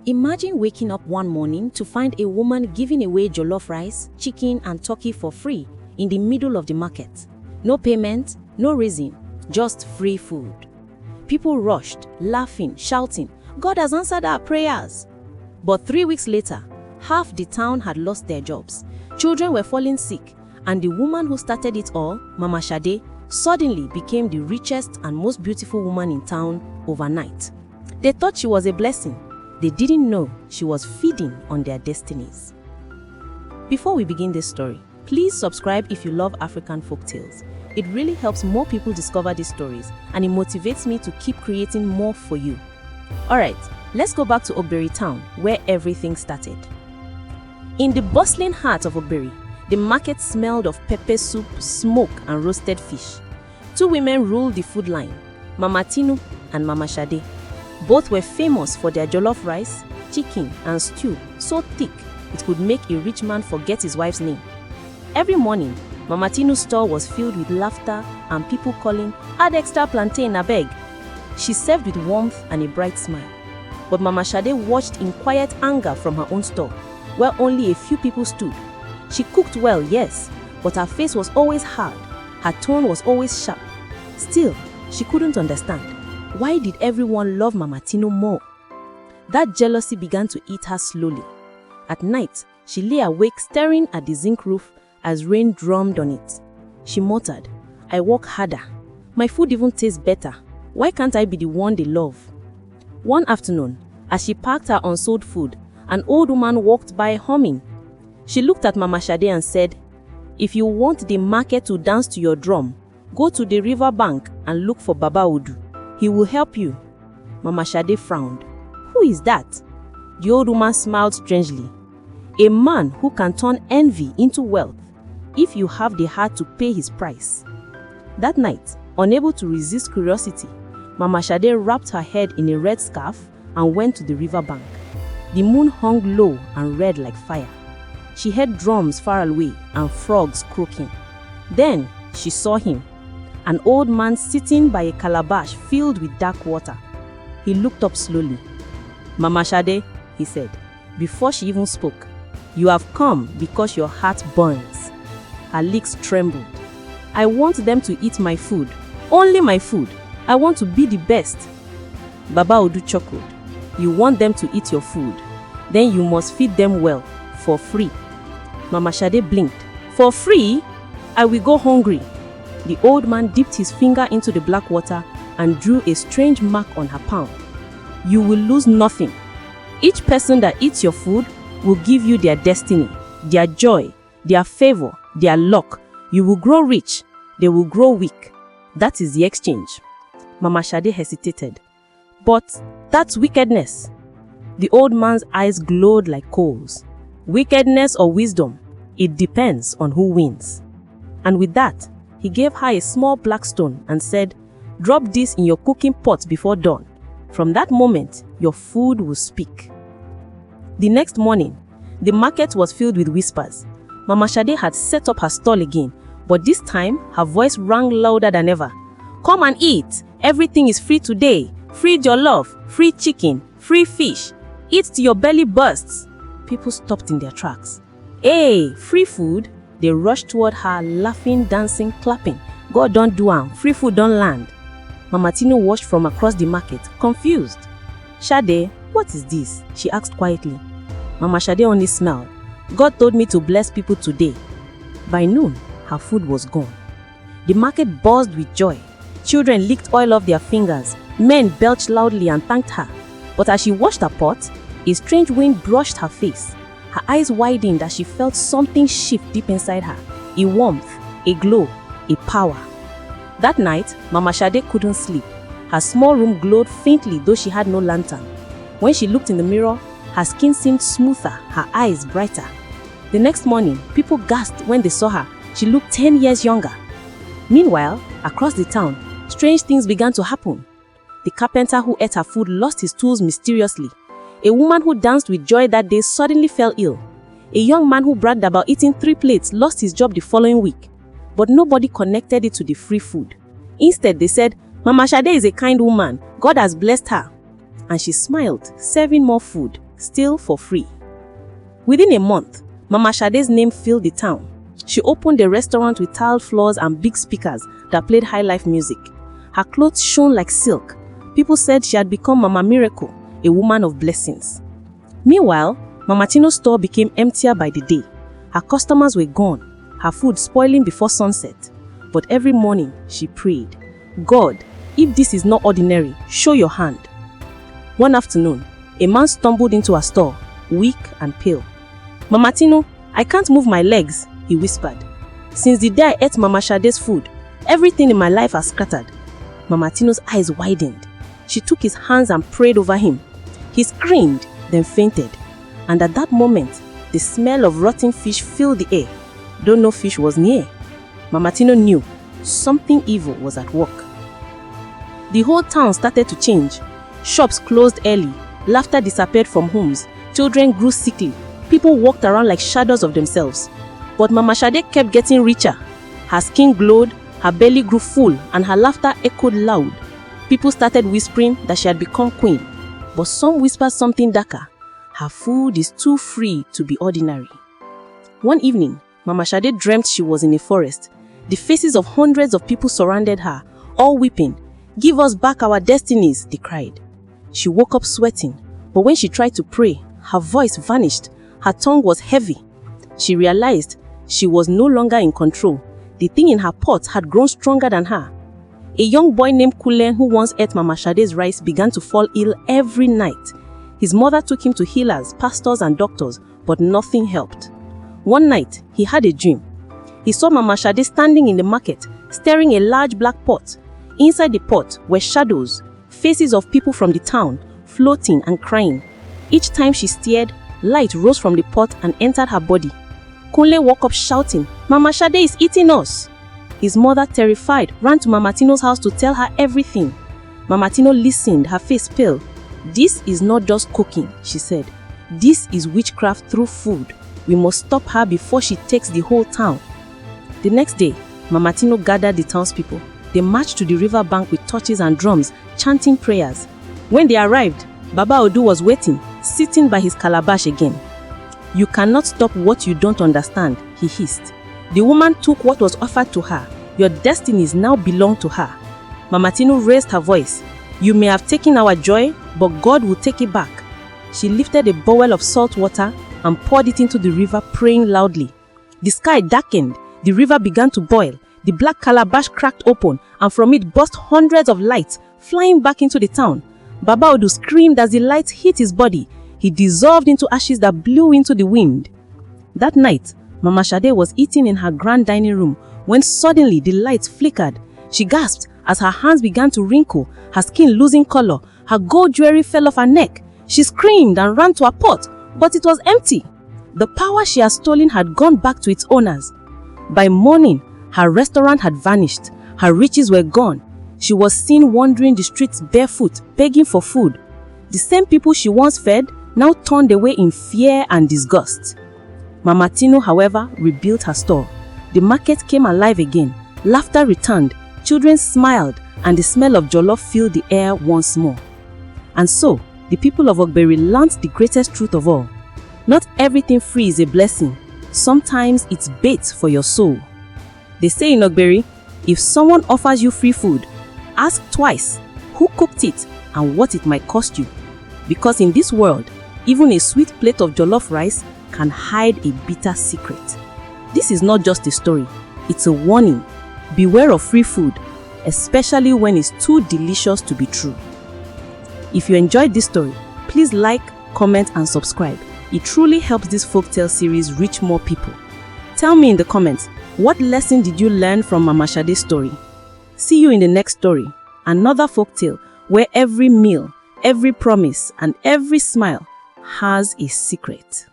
Imagine waking up one morning to find a woman giving away jollof rice, chicken, and turkey for free in the middle of the market. No payment, no reason, just free food. People rushed, laughing, shouting, "God has answered our prayers." But 3 weeks later, half the town had lost their jobs. Children were falling sick, and the woman who started it all, Mama Sade, suddenly became the richest and most beautiful woman in town overnight. They thought she was a blessing. They didn't know she was feeding on their destinies. Before we begin this story, please subscribe if you love African folktales. It really helps more people discover these stories, and it motivates me to keep creating more for you. Alright, let's go back to Ogbere town, where everything started. In the bustling heart of Ogbere, the market smelled of pepper soup, smoke, and roasted fish. Two women ruled the food line, Mama Tinu and Mama Sade. Both were famous for their jollof rice, chicken, and stew so thick it could make a rich man forget his wife's name. Every morning, Mama Tinu's store was filled with laughter and people calling, "Add extra plantain, abeg." She served with warmth and a bright smile. But Mama Sade watched in quiet anger from her own store, where only a few people stood. She cooked well, yes, but her face was always hard. Her tone was always sharp. Still, she couldn't understand. Why did everyone love Mama Tinu more? That jealousy began to eat her slowly. At night, she lay awake staring at the zinc roof as rain drummed on it. She muttered, "I work harder. My food even tastes better. Why can't I be the one they love?" One afternoon, as she packed her unsold food, an old woman walked by humming. She looked at Mama Sade and said, "If you want the market to dance to your drum, go to the river bank and look for Baba Odu. He will help you." Mama Sade frowned. "Who is that?" The old woman smiled strangely. "A man who can turn envy into wealth, if you have the heart to pay his price." That night, unable to resist curiosity, Mama Sade wrapped her head in a red scarf and went to the river bank. The moon hung low and red like fire. She heard drums far away and frogs croaking. Then she saw him, an old man sitting by a calabash filled with dark water. He looked up slowly. "Mama Sade," he said, before she even spoke, "you have come because your heart burns." Her lips trembled. "I want them to eat my food, only my food. I want to be the best." Baba Odu chuckled. "You want them to eat your food, then you must feed them well, for free." Mama Sade blinked. "For free? I will go hungry." The old man dipped his finger into the black water and drew a strange mark on her palm. "You will lose nothing. Each person that eats your food will give you their destiny, their joy, their favor, their luck. You will grow rich, they will grow weak. That is the exchange." Mama Sade hesitated. "But that's wickedness." The old man's eyes glowed like coals. "Wickedness or wisdom, it depends on who wins." And with that, he gave her a small black stone and said, "Drop this in your cooking pot before dawn. From that moment, your food will speak." The next morning, the market was filled with whispers. Mama Sade had set up her stall again, but this time her voice rang louder than ever. "Come and eat. Everything is free today. Free jollof, free chicken, free fish. Eat till your belly bursts." People stopped in their tracks. "Hey, free food?" They rushed toward her, laughing, dancing, clapping. "God don't do am. Free food don't land." Mama Tinu watched from across the market, confused. "Sade, what is this?" she asked quietly. Mama Sade only smiled. "God told me to bless people today." By noon, her food was gone. The market buzzed with joy. Children licked oil off their fingers. Men belched loudly and thanked her. But as she washed her pot, a strange wind brushed her face. Her eyes widened as she felt something shift deep inside her. A warmth, a glow, a power. That night, Mama Sade couldn't sleep. Her small room glowed faintly, though she had no lantern. When she looked in the mirror, her skin seemed smoother, her eyes brighter. The next morning, people gasped when they saw her. She looked 10 years younger. Meanwhile, across the town, strange things began to happen. The carpenter who ate her food lost his tools mysteriously. A woman who danced with joy that day suddenly fell ill. A young man who bragged about eating 3 plates lost his job the following week. But nobody connected it to the free food. Instead, they said, "Mama Sade is a kind woman. God has blessed her." And she smiled, serving more food, still for free. Within a month, Mama Sade's name filled the town. She opened a restaurant with tiled floors and big speakers that played high-life music. Her clothes shone like silk. People said she had become Mama Miracle, a woman of blessings. Meanwhile, Mama Tino's store became emptier by the day. Her customers were gone, her food spoiling before sunset. But every morning, she prayed, "God, if this is not ordinary, show your hand." One afternoon, a man stumbled into her store, weak and pale. "Mama Tino, I can't move my legs," he whispered. "Since the day I ate Mama Sade's food, everything in my life has scattered." Mama Tino's eyes widened. She took his hands and prayed over him. He screamed, then fainted. And at that moment, the smell of rotting fish filled the air, though no fish was near. Mama Tino knew something evil was at work. The whole town started to change. Shops closed early, laughter disappeared from homes, children grew sickly, people walked around like shadows of themselves. But Mama Sade kept getting richer. Her skin glowed, her belly grew full, and her laughter echoed loud. People started whispering that she had become queen. But some whispered something darker. Her food is too free to be ordinary. One evening, Mama Sade dreamt she was in a forest. The faces of hundreds of people surrounded her, all weeping. "Give us back our destinies," they cried. She woke up sweating, but when she tried to pray, her voice vanished. Her tongue was heavy. She realized she was no longer in control. The thing in her pot had grown stronger than her. A young boy named Kulen, who once ate Mama Sade's rice, began to fall ill every night. His mother took him to healers, pastors and doctors, but nothing helped. One night, he had a dream. He saw Mama Sade standing in the market, stirring a large black pot. Inside the pot were shadows, faces of people from the town, floating and crying. Each time she stirred, light rose from the pot and entered her body. Kunle woke up shouting, "Mama Sade is eating us!" His mother, terrified, ran to Mama Tino's house to tell her everything. Mama Tino listened, her face pale. "This is not just cooking," she said. "This is witchcraft through food. We must stop her before she takes the whole town." The next day, Mama Tino gathered the townspeople. They marched to the river bank with torches and drums, chanting prayers. When they arrived, Baba Odu was waiting, sitting by his calabash again. "You cannot stop what you don't understand," he hissed. The woman took what was offered to her. Your destinies now belong to her. Mama Tino raised her voice. "You may have taken our joy, but God will take it back." She lifted a bowl of salt water and poured it into the river, praying loudly. The sky darkened. The river began to boil. The black calabash cracked open, and from it burst hundreds of lights, flying back into the town. Baba Odu screamed as the lights hit his body. He dissolved into ashes that blew into the wind. That night, Mama Sade was eating in her grand dining room when suddenly the lights flickered. She gasped as her hands began to wrinkle, her skin losing color. Her gold jewelry fell off her neck. She screamed and ran to her pot, but it was empty. The power she had stolen had gone back to its owners. By morning, her restaurant had vanished. Her riches were gone. She was seen wandering the streets barefoot, begging for food. The same people she once fed now turned away in fear and disgust. Mama Tino, however, rebuilt her store. The market came alive again. Laughter returned, children smiled, and the smell of jollof filled the air once more. And so, the people of Ogbere learned the greatest truth of all. Not everything free is a blessing. Sometimes it's bait for your soul. They say in Ogbere, if someone offers you free food, ask twice who cooked it and what it might cost you. Because in this world, even a sweet plate of jollof rice can hide a bitter secret. This is not just a story, it's a warning. Beware of free food, especially when it's too delicious to be true. If you enjoyed this story, please like, comment and subscribe. It truly helps this folktale series reach more people. Tell me in the comments, what lesson did you learn from Mama Sade's story? See you in the next story, another folktale where every meal, every promise and every smile has a secret.